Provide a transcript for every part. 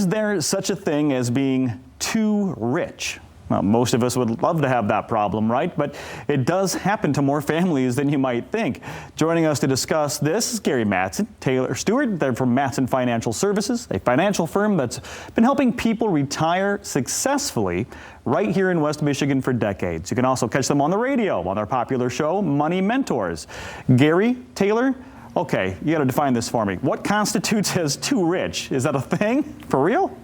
Is there such a thing as being too rich? Well, most of us would love to have that problem, right? But it does happen to more families than you might think. Joining us to discuss this is Gary Mattson, Taylor Stewart. They're from Mattson Financial Services, a financial firm that's been helping people retire successfully right here in West Michigan for decades. You can also catch them on the radio on their popular show, Money Mentors. Gary, Taylor, okay, you got to define this for me. What constitutes as too rich? Is that a thing? For real?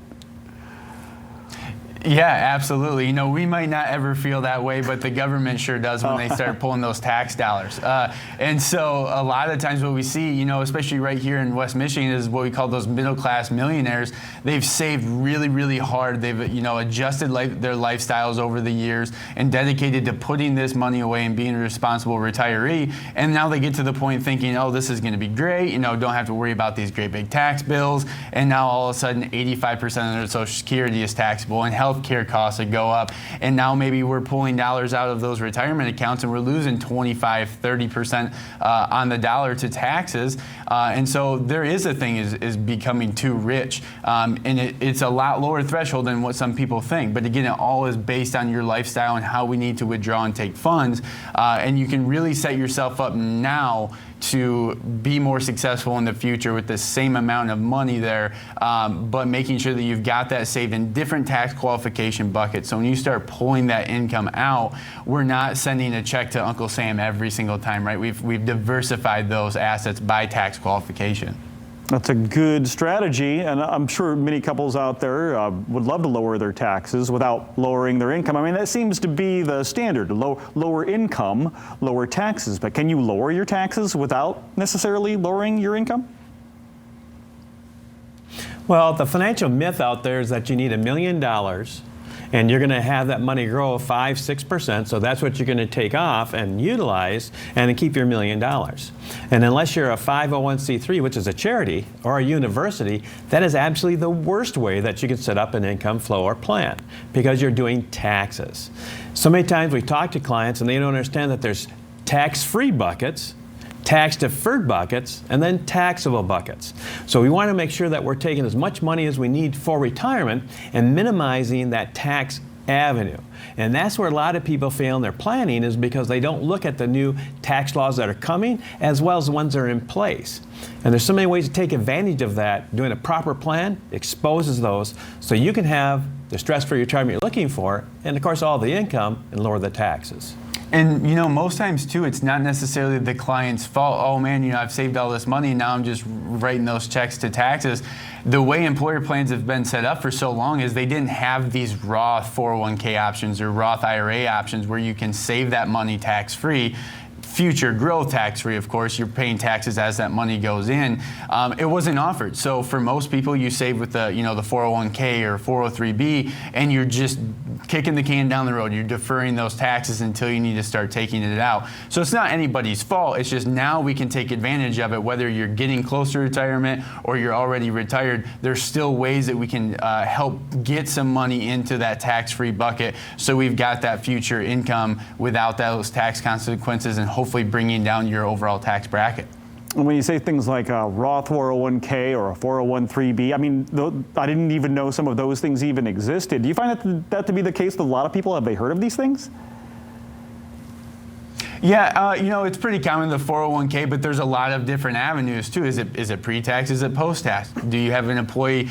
Yeah, absolutely. You know, we might not ever feel that way, but the government sure does when they start pulling those tax dollars. And so a lot of times what we see, you know, especially right here in West Michigan, is what we call those middle-class millionaires. They've saved really, really hard. They've, you know, adjusted their lifestyles over the years and dedicated to putting this money away and being a responsible retiree. And now they get to the point thinking, oh, this is going to be great. You know, don't have to worry about these great big tax bills. And now all of a sudden, 85% of their Social Security is taxable, and healthcare costs would go up, and now maybe we're pulling dollars out of those retirement accounts and we're losing 25-30% on the dollar to taxes, and so there is a thing is becoming too rich, and it's a lot lower threshold than what some people think, but again, it all is based on your lifestyle and how we need to withdraw and take funds, and you can really set yourself up now to be more successful in the future with the same amount of money there, but making sure that you've got that saved in different tax qualification buckets. So when you start pulling that income out, we're not sending a check to Uncle Sam every single time, right? We've diversified those assets by tax qualification. That's a good strategy, and I'm sure many couples out there would love to lower their taxes without lowering their income. I mean, that seems to be the standard, lower income, lower taxes. But can you lower your taxes without necessarily lowering your income? Well, the financial myth out there is that you need $1 million and you're going to have that money grow 5-6%, so that's what you're going to take off and utilize and keep your $1 million. And unless you're a 501c3, which is a charity, or a university, that is absolutely the worst way that you can set up an income flow or plan, because you're doing taxes. So many times we talk to clients and they don't understand that there's tax-free buckets, tax-deferred buckets, and then taxable buckets. So we want to make sure that we're taking as much money as we need for retirement and minimizing that tax avenue. And that's where a lot of people fail in their planning, is because they don't look at the new tax laws that are coming as well as the ones that are in place. And there's so many ways to take advantage of that. Doing a proper plan exposes those so you can have the stress-free retirement you're looking for, and of course all the income, and lower the taxes. And, you know, most times, too, it's not necessarily the client's fault. Oh, man, you know, I've saved all this money, and now I'm just writing those checks to taxes. The way employer plans have been set up for so long is they didn't have these Roth 401k options or Roth IRA options where you can save that money tax-free. Future growth tax-free, of course, you're paying taxes as that money goes in. It wasn't offered. So for most people, you save with the, you know, the 401k or 403b, and you're just kicking the can down the road. You're deferring those taxes until you need to start taking it out. So it's not anybody's fault. It's just now we can take advantage of it, whether you're getting close to retirement or you're already retired. There's still ways that we can help get some money into that tax-free bucket, so we've got that future income without those tax consequences, and hopefully bringing down your overall tax bracket. When you say things like a Roth 401k or a 401(b), I mean, I didn't even know some of those things even existed. Do you find that to be the case with a lot of people? Have they heard of these things? Yeah, you know, it's pretty common, the 401k, but there's a lot of different avenues too. Is it pre-tax? Is it post-tax? Do you have an employee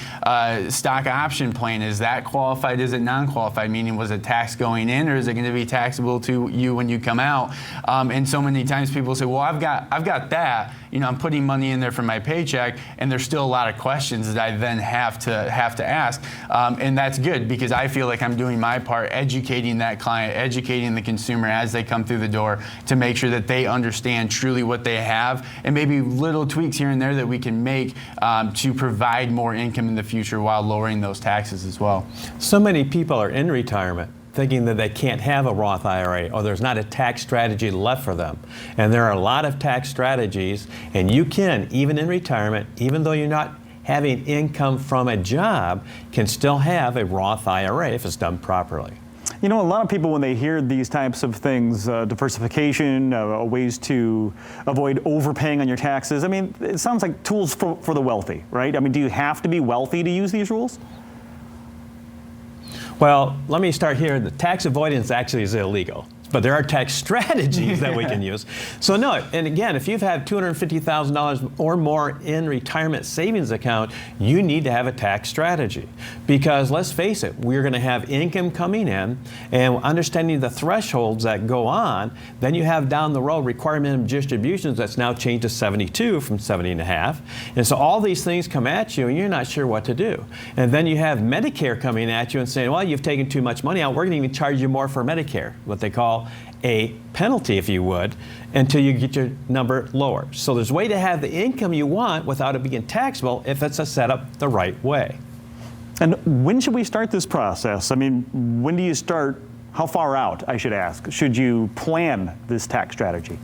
stock option plan? Is that qualified? Is it non-qualified? Meaning, was it tax going in, or is it going to be taxable to you when you come out? And so many times people say, well, I've got that. You know, I'm putting money in there for my paycheck, and there's still a lot of questions that I then have to ask, and that's good, because I feel like I'm doing my part, educating that client, educating the consumer as they come through the door, to make sure that they understand truly what they have, and maybe little tweaks here and there that we can make to provide more income in the future while lowering those taxes as well. So many people are in retirement thinking that they can't have a Roth IRA, or there's not a tax strategy left for them. And there are a lot of tax strategies, and you can, even in retirement, even though you're not having income from a job, can still have a Roth IRA if it's done properly. You know, a lot of people, when they hear these types of things, diversification, ways to avoid overpaying on your taxes, I mean, it sounds like tools for the wealthy, right? I mean, do you have to be wealthy to use these rules? Well, let me start here. The tax avoidance actually is illegal, but there are tax strategies that we can use. So no, and again, if you've had $250,000 or more in retirement savings account, you need to have a tax strategy. Because let's face it, we're going to have income coming in, and understanding the thresholds that go on, then you have down the road required minimum distributions that's now changed to 72 from 70.5. And so all these things come at you and you're not sure what to do. And then you have Medicare coming at you and saying, well, you've taken too much money out, we're going to even charge you more for Medicare, what they call a penalty, if you would, until you get your number lower. So there's a way to have the income you want without it being taxable if it's set up the right way. And when should we start this process? I mean, when do you start? How far out, I should ask, should you plan this tax strategy?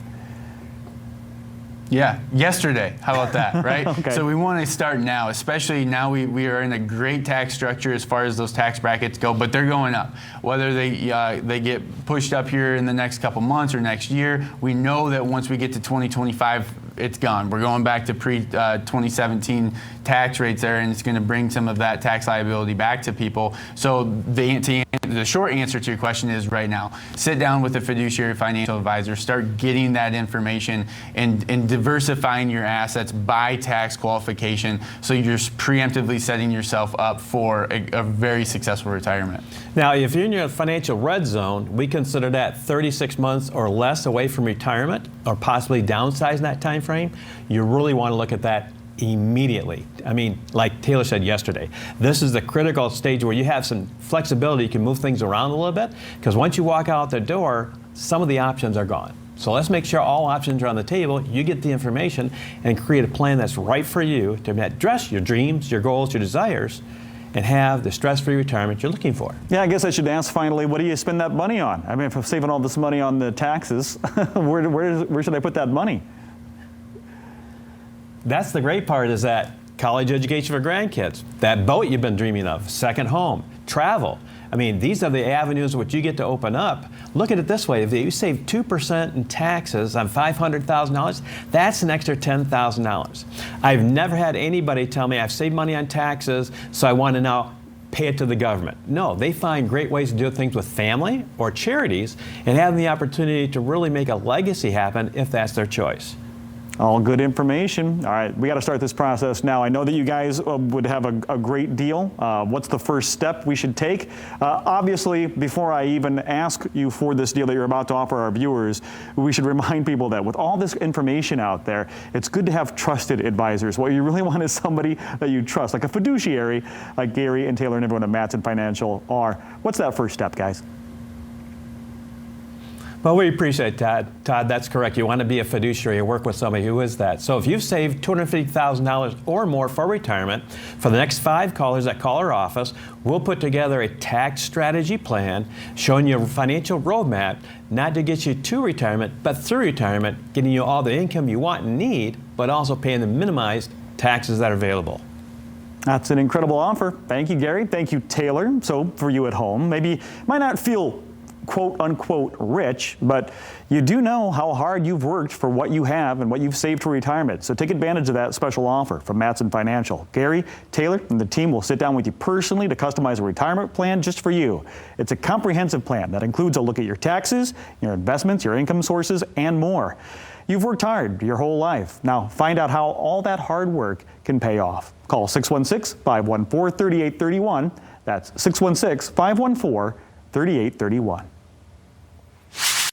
Yeah, yesterday. How about that, right? Okay. So we want to start now, especially now we are in a great tax structure as far as those tax brackets go, but they're going up. Whether they get pushed up here in the next couple months or next year, we know that once we get to 2025, it's gone. We're going back to pre-2017 tax rates there, and it's going to bring some of that tax liability back to people. So the short answer to your question is right now. Sit down with a fiduciary financial advisor, start getting that information and diversifying your assets by tax qualification so you're preemptively setting yourself up for a very successful retirement. Now, if you're in your financial red zone, we consider that 36 months or less away from retirement or possibly downsizing that time frame. You really want to look at that immediately. I mean, like Taylor said yesterday, this is the critical stage where you have some flexibility. You can move things around a little bit, because once you walk out the door, some of the options are gone. So let's make sure all options are on the table. You get the information and create a plan that's right for you to address your dreams, your goals, your desires, and have the stress-free retirement you're looking for. Yeah, I guess I should ask finally, what do you spend that money on? I mean, if I'm saving all this money on the taxes, where should I put that money? That's the great part, is that college education for grandkids, that boat you've been dreaming of, second home, travel. I mean, these are the avenues which you get to open up. Look at it this way. If you save 2% in taxes on $500,000, that's an extra $10,000. I've never had anybody tell me I've saved money on taxes, so I want to now pay it to the government. No, they find great ways to do things with family or charities and have the opportunity to really make a legacy happen if that's their choice. All good information. All right, we got to start this process now. I know that you guys would have a great deal. What's the first step we should take? Obviously, before I even ask you for this deal that you're about to offer our viewers, we should remind people that with all this information out there, it's good to have trusted advisors. What you really want is somebody that you trust, like a fiduciary, like Gary and Taylor and everyone at Mattson Financial are. What's that first step, guys? Well, we appreciate that, Todd. That's correct. You want to be a fiduciary and work with somebody who is that. So if you've saved $250,000 or more for retirement, for the next 5 callers that call our office, we'll put together a tax strategy plan showing you a financial roadmap, not to get you to retirement, but through retirement, getting you all the income you want and need, but also paying the minimized taxes that are available. That's an incredible offer. Thank you, Gary. Thank you, Taylor. So for you at home, maybe you might not feel quote unquote rich, but you do know how hard you've worked for what you have and what you've saved for retirement. So take advantage of that special offer from Mattson Financial. Gary, Taylor, and the team will sit down with you personally to customize a retirement plan just for you. It's a comprehensive plan that includes a look at your taxes, your investments, your income sources, and more. You've worked hard your whole life. Now find out how all that hard work can pay off. Call 616-514-3831. That's 616-514-3831.